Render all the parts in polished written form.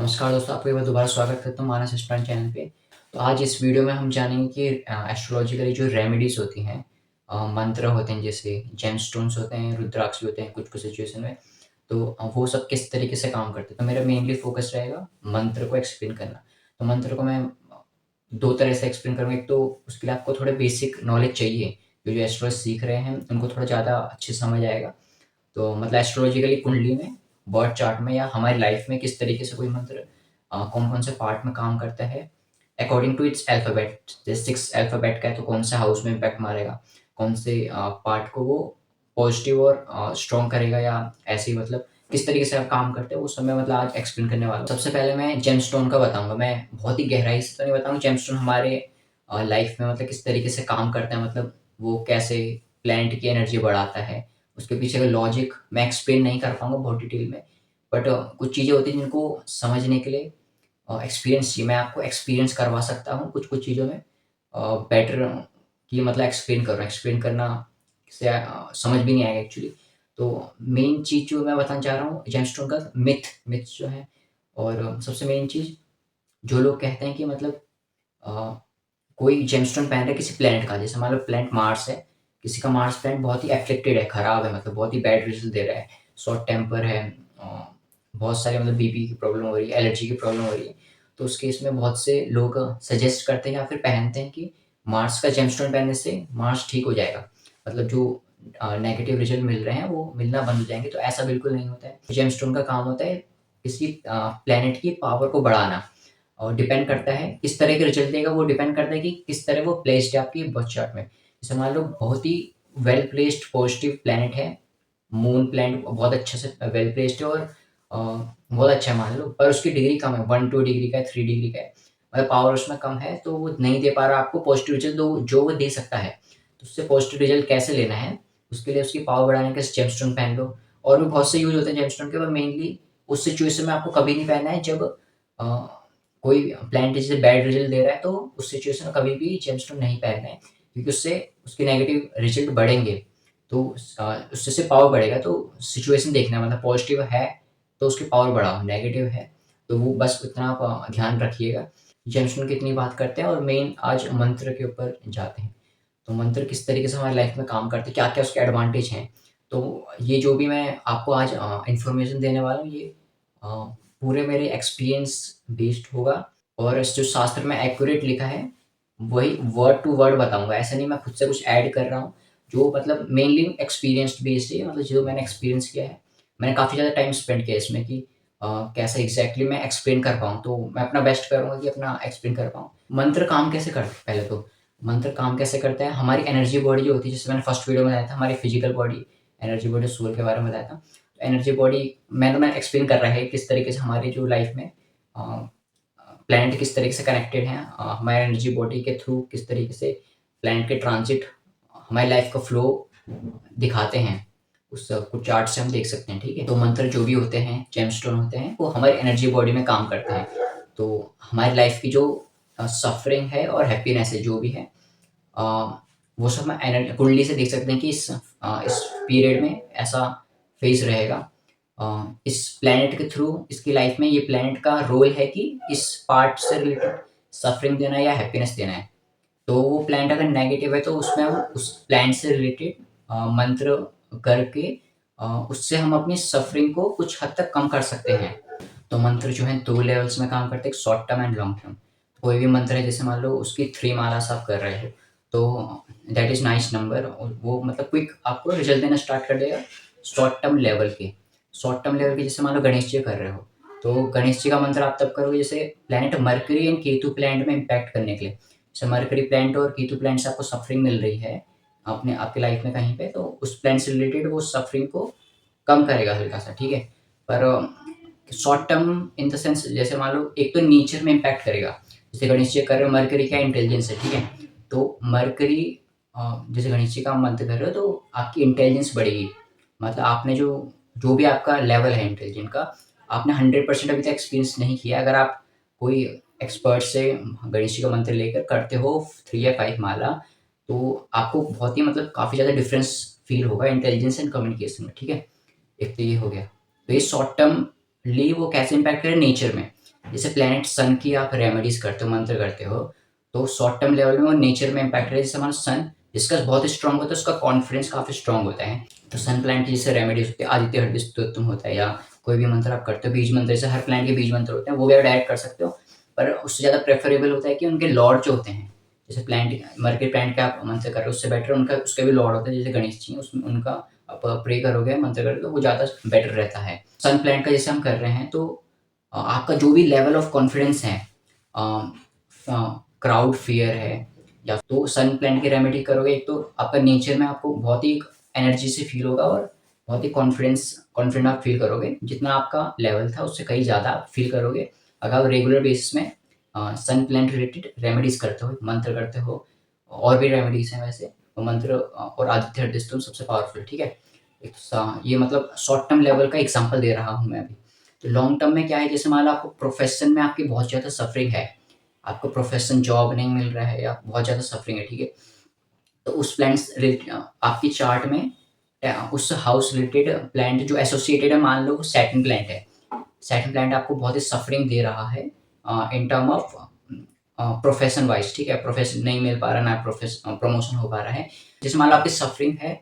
नमस्कार दोस्तों, आपका एक बार दोबारा स्वागत करता हूँ मानस एस्ट्रोलॉजी चैनल पे। तो आज इस वीडियो में हम जानेंगे कि एस्ट्रोलॉजिकली जो रेमेडीज़ होती हैं, मंत्र होते हैं, जैसे जेमस्टोन्स होते हैं, रुद्राक्ष भी होते हैं कुछ-कुछ सिचुएशन में, तो वो सब किस तरीके से काम करते हैं। तो मेरा मेनली फ़ोकस रहेगा मंत्र को एक्सप्लेन करना। तो मंत्र को मैं 2 तरह से एक्सप्लेन करूँगा। एक तो उसके लिए आपको थोड़े बेसिक नॉलेज चाहिए, जो एस्ट्रोलॉजी सीख रहे हैं उनको थोड़ा ज़्यादा अच्छे से समझ आएगा। तो मतलब एस्ट्रोलॉजिकली कुंडली में, बर्थ चार्ट में या हमारी लाइफ में किस तरीके से कोई मंत्र कौन-कौन से पार्ट में काम करता है अकॉर्डिंग टू इट्स अल्फ़ाबेट। जैसे 6 अल्फ़ाबेट का है तो कौन से हाउस में इम्पैक्ट मारेगा, कौन से पार्ट को वो पॉजिटिव और स्ट्रॉन्ग करेगा या ऐसे ही मतलब किस तरीके से आप काम करते हैं वो सब मैं मतलब आज एक्सप्लेन करने वाला हूँ। सबसे पहले मैं जेमस्टोन का बताऊँगा। मैं बहुत ही गहराई से तो नहीं बताऊँगा जेमस्टोन हमारे लाइफ में मतलब किस तरीके से काम करता है, मतलब वो कैसे प्लैनेट की एनर्जी बढ़ाता है। उसके पीछे का लॉजिक मैं एक्सप्लेन नहीं कर पाऊँगा बहुत डिटेल में, बट कुछ चीज़ें होती हैं जिनको समझने के लिए एक्सपीरियंस चाहिए। मैं आपको एक्सपीरियंस करवा सकता हूँ कुछ-कुछ चीज़ों में बेटर कि मतलब एक्सप्लेन कर रहा हूँ। एक्सप्लेन करना से समझ भी नहीं आएगा एक्चुअली। तो मेन चीज़ जो मैं बताना चाह रहा हूँ जेमस्टोन का मिथ जो है, और सबसे मेन चीज़ जो लोग कहते हैं कि मतलब अ, कोई जेमस्टोन पहन रहा है किसी प्लैनेट का, जैसे मान लो प्लैनेट मार्स है, किसी का मार्स प्लैनेट बहुत ही अफ़्लिक्टेड है, खराब है, मतलब बहुत ही बैड रिज़ल्ट दे रहा है, शॉर्ट टेम्पर है, बहुत सारे मतलब बीपी की प्रॉब्लम हो रही है, एलर्जी की प्रॉब्लम हो रही है। तो उस केस में बहुत से लोग सजेस्ट करते हैं या फिर पहनते हैं कि मार्स का जेमस्टोन पहनने से मार्स ठीक हो जाएगा। मतलब जो नेगेटिव रिज़ल्ट मिल रहे हैं वो मिलना बंद हो जाएँगे, तो ऐसा बिल्कुल नहीं होता है। जेमस्टोन का काम होता है किसी प्लैनेट की पावर को बढ़ाना। और डिपेंड करता है किस तरह के रिजल्ट देगा, वो डिपेंड करता है कि किस तरह वो प्लेस्ड है आपकी बर्थ चार्ट में। जैसे मान लो बहुत ही वेल प्लेस्ड पॉजिटिव प्लैनेट है, मून प्लैनेट बहुत अच्छे से वेल प्लेस्ड है और बहुत अच्छा है मान लो, पर उसकी डिग्री कम है, 1-2 डिग्री का है, 3 डिग्री का है, मतलब पावर उसमें कम है, तो वो नहीं दे पा रहा आपको पॉजिटिव रिजल्ट दो जो वो दे सकता है। तो उससे पॉजिटिव रिजल्ट कैसे लेना है, उसके लिए उसकी पावर बढ़ाने के जेमस्टोन पहन लो। और भी बहुत से यूज़ होते हैं जेमस्टोन के, पर मेनली उस सिचुएशन में आपको कभी नहीं पहनना है जब अ, कोई प्लांट जैसे बैड रिजल्ट दे रहा है, तो उस सिचुएशन में कभी भी जेमस्टोन नहीं पहनना है, क्योंकि उससे उसके नेगेटिव रिजल्ट बढ़ेंगे। तो उससे सिर्फ पावर बढ़ेगा। तो सिचुएशन देखना है, मतलब पॉजिटिव है तो उसकी पावर बढ़ाओ, नेगेटिव है तो वो बस उतना आप ध्यान रखिएगा। जेमस्टोन की इतनी बात करते हैं और मेन आज मंत्र के ऊपर जाते हैं। तो मंत्र किस तरीके से हमारी लाइफ में काम करते हैं, क्या-क्या उसके एडवांटेज हैं। तो ये जो भी मैं आपको आज इन्फॉर्मेशन देने वाला हूँ, ये अ, पूरे मेरे एक्सपीरियंस बेस्ड होगा, और जो शास्त्र में एक्यूरेट लिखा है, वही वर्ड टू वर्ड बताऊँगा। ऐसा नहीं मैं खुद से कुछ ऐड कर रहा हूँ, जो मतलब मेनली एक्सपीरियंस्ड बेस्ड है, मतलब जो मैंने एक्सपीरियंस किया है। मैंने काफ़ी ज़्यादा टाइम स्पेंड किया इसमें कि कैसे एग्ज़ैक्टली मैं एक्सप्लेन कर पाऊँ, तो मैं अपना बेस्ट करूँगा कि अपना एक्सप्लेन कर पाऊँ। मंत्र काम कैसे करते हैं पहले तो, मंत्र काम कैसे करता है, हमारी एनर्जी बॉडी जो होती है, जैसे मैंने फर्स्ट वीडियो में बताया था, हमारी physical body, energy body, soul के बारे में बताया था। एनर्जी बॉडी मैं एक्सप्लेन कर रहा है किस तरीके से हमारी जो लाइफ में प्लैनेट किस तरीके से कनेक्टेड हैं, हमारे एनर्जी बॉडी के थ्रू किस तरीके से प्लैनेट के ट्रांजिट हमारी लाइफ का फ्लो दिखाते हैं, उस कुछ चार्ट से हम देख सकते हैं, ठीक है। तो मंत्र जो भी होते हैं, जेमस्टोन होते हैं, वो हमारी एनर्जी बॉडी में काम करते हैं। तो हमारी लाइफ की जो सफरिंग है और हैप्पीनेस है जो भी है, अ, वो सब हम कुंडली से देख सकते हैं कि इस पीरियड में ऐसा फेज़ रहेगा। इस प्लैनेट के थ्रू इसकी लाइफ में ये प्लैनेट का रोल है कि इस पार्ट से रिलेटेड सफरिंग देना है या हैप्पीनेस देना है। तो वो प्लैनेट अगर नेगेटिव है तो उसमें हम उस प्लैनेट से रिलेटेड मंत्र करके उससे हम अपनी सफरिंग को कुछ हद तक कम कर सकते हैं। तो मंत्र जो है 2 लेवल्स में काम करते हैं, एक short term and long term. कोई भी मंत्र है, जैसे मान लो उसकी 3 मालास आप कर रहे हो, तो दैट इज़ नाइस नंबर, और वो मतलब क्विक आपको रिजल्ट देना स्टार्ट कर देगा शॉर्ट टर्म लेवल के। शॉर्ट टर्म लेवल के जैसे मान लो गणेश जी कर रहे हो, तो गणेश जी का मंत्र आप तब करोगे जैसे planet mercury and Ketu planet में इम्पैक्ट करने के लिए। जैसे मरकरी प्लैनेट और केतु प्लैनेट से आपको सफरिंग मिल रही है अपने आपकी लाइफ में कहीं पे, तो उस प्लैनेट से रिलेटेड वो सफरिंग को कम करेगा हल्का-सा, ठीक है। पर short term in the sense, जैसे मान लो एक तो नेचर में इम्पैक्ट करेगा। जैसे गणेश जी कर रहे हो, मरकरी क्या इंटेलिजेंस है, ठीक है। तो मरकरी जैसे गणेश जी का आप मंत्र कर रहे हो तो आपकी इंटेलिजेंस बढ़ेगी। मतलब आपने जो जो भी आपका लेवल है इंटेलिजेंट का, आपने 100% अभी तक एक्सपीरियंस नहीं किया। अगर आप कोई एक्सपर्ट से गणेश जी का मंत्र लेकर करते हो 3 या 5 माला, तो आपको बहुत ही मतलब काफ़ी ज़्यादा डिफरेंस फ़ील होगा इंटेलिजेंस एंड कम्युनिकेशन में, ठीक है। एक तो ये हो गया। तो ये शॉर्ट टर्म ली वो कैसे इम्पैक्ट करे नेचर में। जैसे प्लैनेट सन की आप रेमेडीज़ करते हो, मंत्र करते हो, तो शॉर्ट टर्म लेवल में वो नेचर में इम्पैक्ट है। जैसे हमारा सन जिसका बहुत स्ट्रॉन्ग होता है, उसका कॉन्फिडेंस काफ़ी स्ट्रॉन्ग होता है। तो सन प्लैनेट की जैसे रेमेडीज़ होती है, आदित्य हृदय स्तोत्रम होता है, या कोई भी मंत्र आप करते हो, बीज मंत्र, जैसे हर प्लैनेट के बीज मंत्र होते हैं, वो भी आप डायरेक्ट कर सकते हो। पर उससे ज़्यादा प्रेफरेबल होता है कि उनके लॉर्ड जो होते हैं, जैसे प्लैनेट मरकरी प्लैनेट का आप मंत्र कर रहे हो, उससे बेटर उनका उसके भी लॉर्ड होता है, जैसे गणेश जी हैं, उसमें उनका आप प्रे करोगे, मंत्र करोगे, तो वो ज़्यादा बेटर रहता है। सन प्लैनेट का जैसे हम कर रहे हैं, तो आपका जो भी लेवल ऑफ कॉन्फिडेंस है, क्राउड फियर है, या तो सन प्लैनेट की रेमेडी करोगे, एक तो आपका नेचर में आपको बहुत ही एनर्जी से फील होगा, और बहुत ही कॉन्फिडेंट आप फील करोगे। जितना आपका लेवल था उससे कहीं ज़्यादा आप फील करोगे अगर आप रेगुलर बेसिस में सन प्लैनेट रिलेटेड रेमेडीज़ करते हो, मंत्र करते हो। और भी रेमेडीज़ हैं वैसे, वो मंत्र और आदित्य हृदय स्तोत्र सबसे पावरफुल, ठीक है। एक ये मतलब शॉर्ट टर्म लेवल का एग्जांपल दे रहा हूँ मैं अभी। तो लॉन्ग टर्म में क्या है, जैसे मान लो आपको प्रोफेशन में आपकी बहुत ज़्यादा सफरिंग है, आपको प्रोफेशन जॉब नहीं मिल रहा है, या बहुत ज़्यादा सफरिंग है, ठीक है। तो उस प्लैनेट्स आपकी चार्ट में उस हाउस रिलेटेड प्लैनेट जो एसोसिएटेड है, मान लो वो सैटर्न प्लैनेट है। सैटर्न प्लैनेट आपको बहुत ही सफरिंग दे रहा है in term of profession wise, ठीक है। प्रोफेशन नहीं मिल पा रहा, ना प्रमोशन हो पा रहा है। जैसे मान लो आपकी सफरिंग है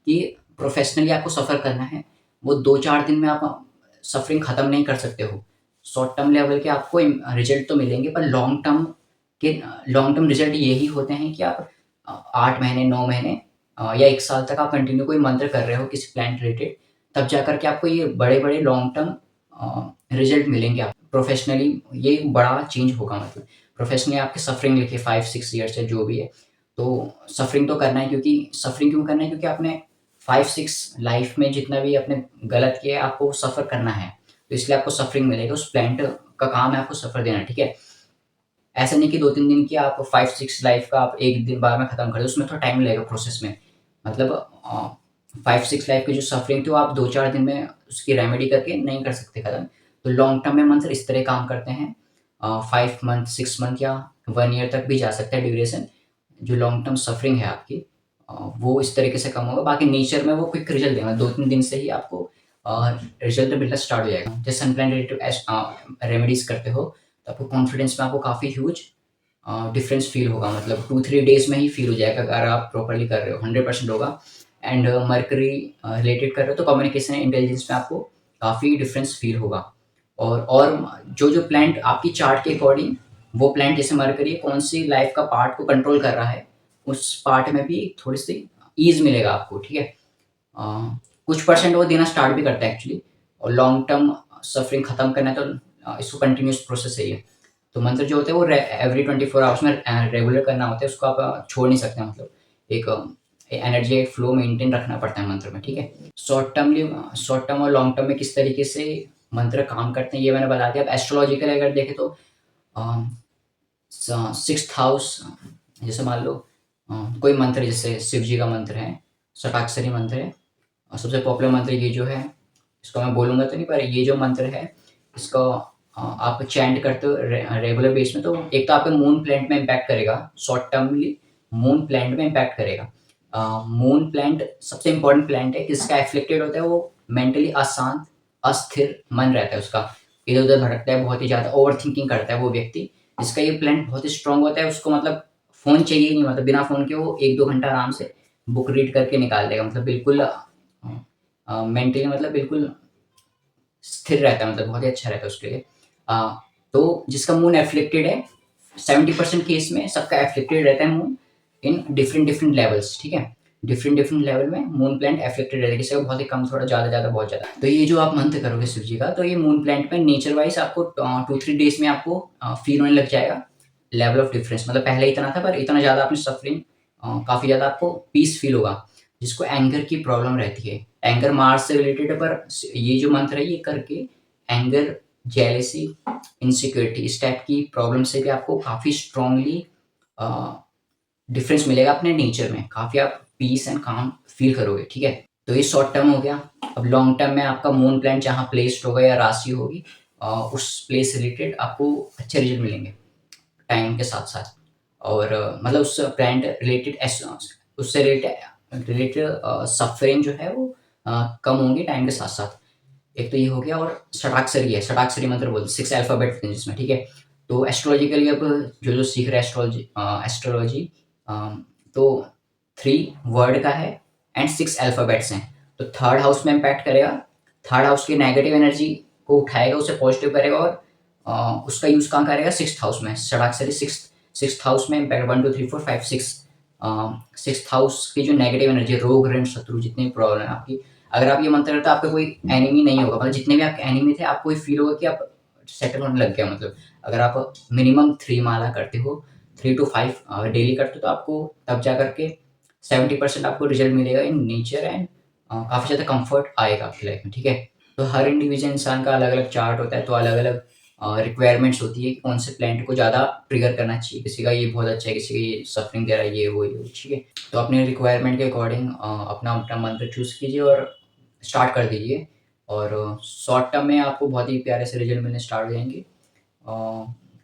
कि प्रोफेशनली आपको सफ़र करना है, वो 2-4 दिन में आप सफरिंग ख़त्म नहीं कर सकते हो। शॉर्ट टर्म लेवल के आपको रिजल्ट तो मिलेंगे, पर लॉन्ग टर्म रिजल्ट यही होते हैं कि आप 8 महीने, 9 महीने या 1 साल तक आप कंटिन्यू कोई मंत्र कर रहे हो किसी प्लैनेट रिलेटेड, तब जाकर के आपको ये बड़े-बड़े लॉन्ग टर्म रिजल्ट मिलेंगे। आप प्रोफेशनली ये एक बड़ा चेंज होगा, मतलब प्रोफेशनली आपकी सफरिंग लिखिए 5-6 ईयर्स है जो भी है, तो सफरिंग तो करना है। क्योंकि सफरिंग क्यों करना है, क्योंकि आपने 5-6 लाइफ में जितना भी आपने गलत किया है, आपको सफ़र करना है, तो इसलिए आपको सफरिंग मिलेगी। उस प्लैनेट का काम है आपको सफ़र देना, ठीक है। ऐसा नहीं कि 2-3 दिन की आप 5-6 लाइफ का आप 1 दिन बाद में खत्म कर दो, उसमें थोड़ा टाइम लगेगा प्रोसेस में। मतलब 5-6 लाइफ की जो सफरिंग थी, वो आप 2-4 दिन में उसकी रेमेडी करके नहीं कर सकते खत्म। तो लॉन्ग टर्म में मंत्र इस तरह काम करते हैं। 5 मंथ, 6 मंथ या 1 ईयर तक भी जा सकता है ड्यूरेशन। जो लॉन्ग टर्म सफरिंग है आपकी, वो इस तरीके से कम होगा। बाकी नेचर में वो क्विक रिजल्ट देगा, 2-3 दिन से ही आपको रिजल्ट मिलना स्टार्ट हो जाएगा। जैसे सनप्लैनेट रिलेटेड रेमेडीज़ करते हो, तो आपको कॉन्फिडेंस में आपको काफ़ी ह्यूज डिफरेंस फ़ील होगा। मतलब 2-3 डेज़ में ही फ़ील हो जाएगा अगर आप प्रॉपर्ली कर रहे हो, 100% होगा। एंड मर्करी रिलेटेड कर रहे हो, तो कम्युनिकेशन एंड इंटेलिजेंस में आपको काफ़ी डिफरेंस फ़ील होगा। और जो प्लैनेट आपकी चार्ट के अकॉर्डिंग, वो प्लैनेट जैसे मर्करी कौन-सी लाइफ़ का पार्ट को कंट्रोल कर रहा है, उस पार्ट में भी थोड़ी-सी ईज़ मिलेगा आपको, ठीक है। अ, कुछ परसेंट वो देना स्टार्ट भी करता है एक्चुअली। और लॉन्ग टर्म सफरिंग खत्म करना है, तो इसको कंटिन्यूअस प्रोसेस है ये। तो मंत्र जो होते हैं वो एवरी 24 आवर्स में रेगुलर करना होता है, उसको आप छोड़ नहीं सकते। मतलब एक एनर्जी एक फ्लो मेंटेन रखना पड़ता है मंत्र में, ठीक है। शॉर्ट टर्म और लॉन्ग टर्म में किस तरीके से मंत्र काम करते हैं, ये मैंने बता दिया। अब एस्ट्रोलॉजिकल अगर देखें, तो सिक्स्थ हाउस, जैसे मान लो कोई मंत्र, जैसे शिव जी का मंत्र है, षटाक्षरी मंत्र है, और सबसे पॉपुलर मंत्र ये जो है, इसको मैं बोलूँगा तो नहीं, पर ये जो मंत्र है, इसको आप चैंट करते हो रेगुलर बेस में, तो एक तो आपके मून प्लैनेट में इम्पैक्ट करेगा, शॉर्ट टर्मली मून प्लैनेट में इम्पैक्ट करेगा। मून प्लैनेट सबसे इम्पोर्टेंट प्लैनेट है, किसका एफ्लिक्टेड होता है, वो मेंटली अशांत, अस्थिर मन रहता है उसका, इधर-उधर भटकता है, बहुत ही ज़्यादा ओवरथिंकिंग करता है वो व्यक्ति। जिसका ये प्लैनेट बहुत ही स्ट्रॉन्ग होता है, उसको मतलब फ़ोन चाहिए ही नहीं, मतलब बिना फ़ोन के वो 1-2 घंटा आराम से बुक रीड करके निकाल देगा। मतलब बिल्कुल मेंटली मतलब बिल्कुल स्थिर रहता है, मतलब बहुत ही अच्छा रहता है उसके लिए। तो जिसका मून एफ्लिक्टेड है, 70% केस में सबका एफ्लिक्टेड रहता है मून, इन डिफरेंट लेवल्स, ठीक है। डिफरेंट लेवल में मून प्लैनेट एफ्लिक्टेड रहता है, किसी का बहुत ही कम, थोड़ा ज़्यादा, बहुत ज़्यादा। तो ये जो आप मंत्र करोगे शिव जी का, तो ये मून प्लैनेट में नेचर वाइज आपको 2-3 डेज़ में आपको फ़ील होने लग जाएगा लेवल ऑफ डिफरेंस। मतलब पहले इतना था, पर इतना ज़्यादा आपने सफरिंग, काफ़ी ज़्यादा आपको पीस फ़ील होगा। जिसको एंगर की प्रॉब्लम रहती है, एंगर मार्स से रिलेटेड है, पर ये जो मंत्र है ये करके एंगर, जेलेसी, इनसिक्योरिटी, इस टाइप की प्रॉब्लम से भी आपको काफ़ी स्ट्रांगली डिफरेंस मिलेगा अपने नेचर में, काफ़ी आप पीस एंड काम फील करोगे, ठीक है। तो ये शॉर्ट टर्म हो गया। अब लॉन्ग टर्म में आपका मून प्लैनेट जहाँ प्लेस्ड होगा या राशि होगी, उस प्लेस से रिलेटेड आपको अच्छे रिजल्ट मिलेंगे टाइम के साथ साथ। और मतलब उस प्लैनेट रिलेटेड उससे रिलेटेड सफरिंग जो है वो कम होंगी टाइम के साथ साथ। एक तो ये हो गया, और षडाक्षरी है, षडाक्षरी मंत्र बोलते हैं, 6 अल्फ़ाबेट्स हैं जिसमें, ठीक है? तो एस्ट्रोलॉजिकली अब जो-जो सीख रहे हैं एस्ट्रोलॉजी, तो 3 वर्ड का है एंड 6 अल्फ़ाबेट्स हैं। तो थर्ड हाउस में इम्पैक्ट करेगा, थर्ड हाउस की नेगेटिव एनर्जी को उठाएगा, उसे पॉजिटिव करेगा, और उसका यूज़ कहाँ करेगा? 6th हाउस में, षडाक्षरी 6th हाउस में इम्पैक्ट 1, 2, 3, 4, 5, 6 6th हाउस की जो नेगेटिव एनर्जी है, रोग, ऋण, शत्रु, जितनी भी प्रॉब्लम है आपकी, अगर आप ये मंत्र करते हो आपका कोई एनिमी नहीं होगा, मतलब जितने भी आपके एनिमी थे आपको ये फील होगा कि आप सेटल होने लग गया। मतलब अगर आप मिनिमम 3 माला करते हो, 3 टू 5 डेली करते हो, तो आपको तब जा कर के 70% आपको रिजल्ट मिलेगा इन नेचर, एंड काफ़ी ज़्यादा कंफर्ट आएगा आपकी लाइफ में, ठीक है? तो हर इंडिविजुअल इंसान का अलग-अलग चार्ट होता है, तो अलग-अलग रिक्वायरमेंट्स होती है कि कौन से प्लैनेट को ज़्यादा ट्रिगर करना चाहिए। किसी का ये बहुत अच्छा है, किसी का ये सफरिंग दे रहा है, ये वो, ठीक है? तो अपने रिक्वायरमेंट के अकॉर्डिंग अपना-अपना मंत्र चूज़ कीजिए और स्टार्ट कर दीजिए, और शॉर्ट टर्म में आपको बहुत ही प्यारे से रिजल्ट मिलने स्टार्ट हो जाएँगे।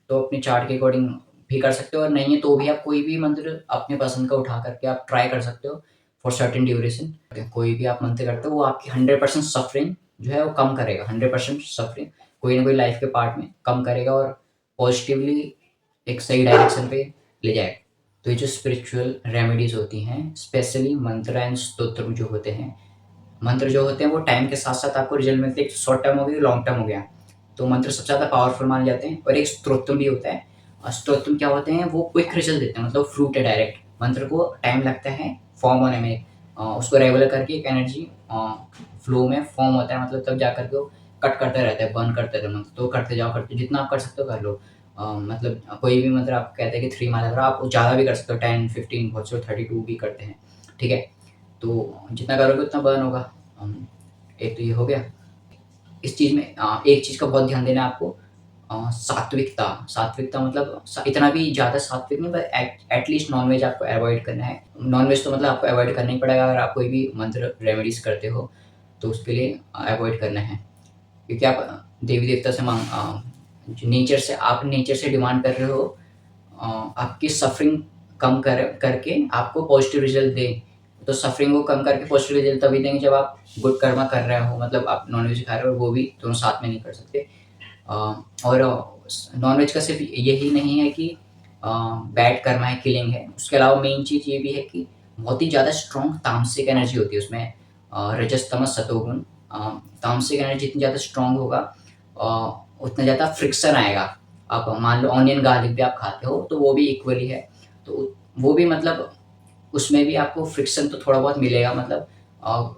तो अपने चार्ट के अकॉर्डिंग भी कर सकते हो, और नहीं है तो भी आप कोई भी मंत्र अपने पसंद का उठा करके आप ट्राई कर सकते हो फॉर सर्टेन ड्यूरेशन। कोई भी आप मंत्र करते हो, वो आपकी 100% सफरिंग जो है वो कम करेगा, 100% सफरिंग कोई ना कोई लाइफ के पार्ट में कम करेगा, और पॉजिटिवली एक सही डायरेक्शन पे ले जाएगा। तो ये जो स्पिरिचुअल रेमेडीज़ होती हैं, स्पेशली मंत्र एंड स्तोत्र जो होते हैं, मंत्र जो होते हैं वो टाइम के साथ-साथ आपको रिजल्ट मिलते हैं। एक शॉर्ट टर्म हो गया, लॉन्ग टर्म हो गया। तो मंत्र सबसे ज़्यादा पावरफुल माने जाते हैं, और एक स्तोत्रम भी होता है। स्तोत्रम क्या होते हैं? वो क्विक रिजल्ट देते हैं, मतलब फ्रूट है डायरेक्ट। मंत्र को टाइम लगता है फॉर्म होने में। उसको रेगुलर करके एक एनर्जी फ्लो में फॉर्म होता है, मतलब तब जा कर के वो कट करता रहता है, बर्न करते रहते हैं मंत्र। तो करते जाओ, करते जितना आप कर सकते हो कर लो। मतलब कोई भी मंत्र आप कहते हैं कि 3 माला करो, आप ज़्यादा भी कर सकते हो, 10, 15, बहुत से 32 भी करते हैं, ठीक है? तो जितना करोगे उतना बर्न होगा। एक तो ये हो गया। इस चीज़ में एक चीज़ का बहुत ध्यान देना है आपको, सात्विकता। सात्विकता मतलब इतना भी ज़्यादा सात्विक नहीं, पर एटलीस्ट नॉन-वेज आपको अवॉइड करना है। नॉन-वेज तो मतलब आपको अवॉइड करना ही पड़ेगा, अगर आप कोई भी मंत्र रेमेडीज़ करते हो, तो उसके लिए अवॉइड करना है। क्योंकि आप देवी-देवता से जो नेचर से डिमांड कर रहे हो, आपकी सफ़रिंग कम करके आपको पॉज़िटिव रिज़ल्ट दें। तो सफ़रिंग को कम करके पॉज़िटिव रिज़ल्ट तभी देंगे जब आप गुड कर्मा कर रहे हो, मतलब आप नॉन-वेज खा रहे हो, और वो भी दोनों साथ में नहीं कर सकते। और नॉन-वेज का सिर्फ़ यही नहीं है कि बैड कर्मा है, किलिंग है। उसके अलावा मेन चीज़ ये भी है कि बहुत ही ज़्यादा स्ट्रॉन्ग तामसिक एनर्जी होती है उसमें, रजस, तमस, सतोगुण। तामसिक एनर्जी जितनी ज़्यादा स्ट्रॉन्ग होगा, उतना ज़्यादा फ्रिक्शन आएगा। आप मान लो ऑनियन गार्लिक भी आप खाते हो, तो वो भी इक्वली है। तो वो भी मतलब उसमें भी आपको फ्रिक्शन तो थोड़ा बहुत मिलेगा, मतलब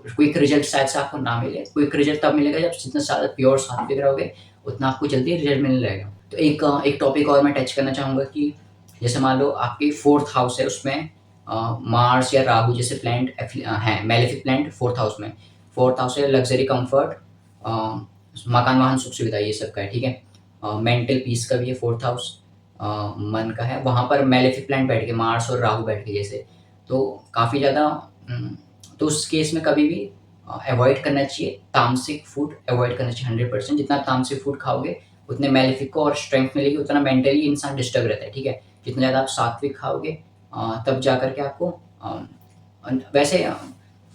क्विक रिज़ल्ट शायद से आपको ना मिले। क्विक रिज़ल्ट तब मिलेगा जब जितना ज़्यादा प्योर सात्विक रहोगे, उतना आपको जल्दी रिज़ल्ट मिलने लगेगा। तो एक टॉपिक और मैं टच करना चाहूँगा कि जैसे मान लो आपकी 4th हाउस है, उसमें मार्स या राहु जैसे प्लैनेट हैं, मैलेफिक प्लैनेट 4th हाउस में। 4th हाउस है लग्ज़री, कम्फ़र्ट, मकान, वाहन, सुख-सुविधा, ये सब का है, ठीक है? मेंटल पीस का भी है 4th हाउस, मन का है। वहाँ पर मैलेफिक प्लैनेट बैठ के, मार्स और राहु बैठ के जैसे, तो काफ़ी ज़्यादा तो उस केस में कभी भी अवॉइड करना चाहिए, तामसिक फूड अवॉइड करना चाहिए 100%। जितना आप तामसिक फूड खाओगे, उतने मैलेफिक को और स्ट्रेंथ मिलेगी, उतना मेंटली इंसान डिस्टर्ब रहता है, ठीक है? जितना ज़्यादा आप सात्विक खाओगे, तब जा कर के आपको वैसे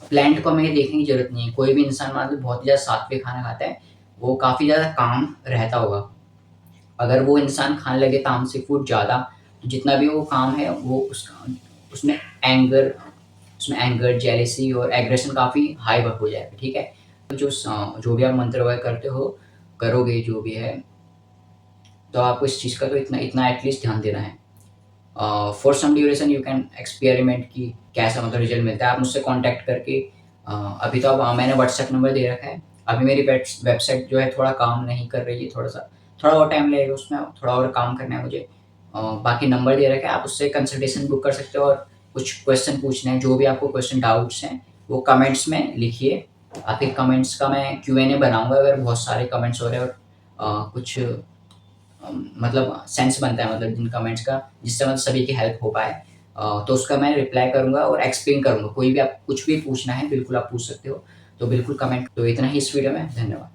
प्लांट को हमें ये देखने की ज़रूरत नहीं है। कोई भी इंसान मान लो बहुत ही ज़्यादा सात्विक खाना खाता है, वो काफ़ी ज़्यादा काम रहता होगा। अगर वो इंसान खाने लगे तामसिक फूड ज़्यादा, तो जितना भी वो काम है वो उसमें एंगर जेलेसी और एग्रेशन काफ़ी हाई हो जाएगा, ठीक है? तो जो भी आप मंत्र वगैरह करते हो, करोगे जो भी है, तो आपको इस चीज़ का तो इतना इतना एटलीस्ट ध्यान देना है। For some duration you can experiment कि कैसा मतलब रिजल्ट मिलता है। आप मुझसे कॉन्टैक्ट करके अभी तो अब मैंने व्हाट्सएप नंबर दे रखा है। अभी मेरी वेबसाइट जो है थोड़ा काम नहीं कर रही है, थोड़ा-सा थोड़ा और टाइम लगेगा उसमें, थोड़ा और काम करना है मुझे। बाकी नंबर दे रखा है, आप उससे कंसल्टेशन बुक कर सकते हो, और कुछ क्वेश्चन पूछने हैं, जो भी आपको क्वेश्चन डाउट्स हैं, वो कमेंट्स में लिखिए। आपके कमेंट्स का मैं क्यूएनए बनाऊँगा, अगर बहुत सारे कमेंट्स हो रहे हैं, और कुछ मतलब सेंस बनता है, मतलब जिन कमेंट्स का, जिससे मतलब सभी की हेल्प हो पाए, तो उसका मैं रिप्लाई करूँगा और एक्सप्लेन करूँगा। कोई भी आप कुछ भी पूछना है, बिल्कुल आप पूछ सकते हो। तो बिल्कुल कमेंट, तो इतना ही इस वीडियो में। धन्यवाद।